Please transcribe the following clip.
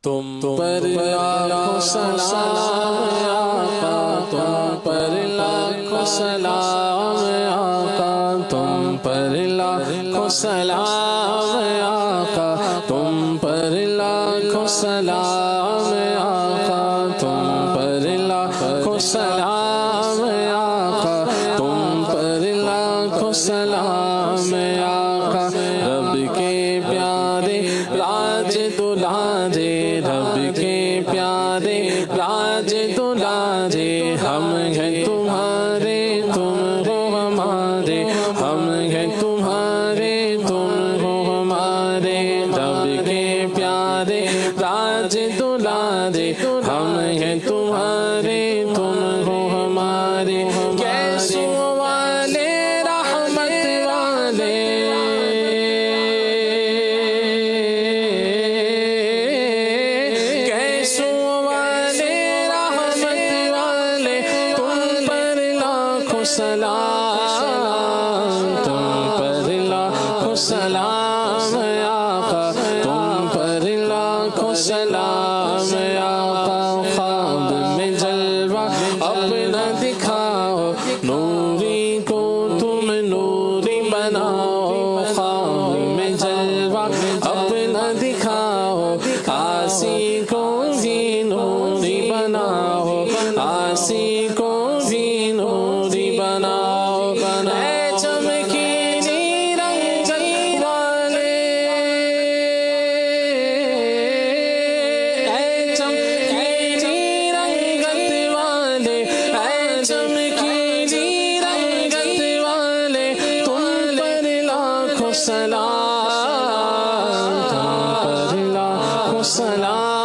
تم پر لاکھوں سلام آقا، تم پر لاکھوں سلام آقا، تم پر لاکھوں سلام آقا، تم پر لاکھوں سلام آقا، تم پر لاکھوں سلام آقا، تم پر لاکھوں سلام آقا۔ رب کے پیارے راج دلارے، رب کے پیارے راج دلارے، ہم ہیں تمہارے تم ہو ہمارے، ہم ہیں تمہارے تم ہو ہمارے۔ رب کے پیارے راج دلارے، ہم ہیں تمہارے تم ہو ہمارے۔ کیسوں والے رحمت والے، سلام تم پر لاکھوں سلام آقا، تم پر لاکھوں سلام آقا۔ خواب میں جلوہ اپنا دکھاؤ، نوری کو تم نوری بناؤ۔ خواب میں جلوہ اپنا دکھاؤ، آسی کو بھی نوری بناؤ، آسی کو بھی نوری بناؤ۔ اے چمکیلی رنگت والے، اے چمکیلی رنگت والے، اے چمکیلی رنگت والے، تم پر لاکھوں سلام، تم پر لاکھوں سلام۔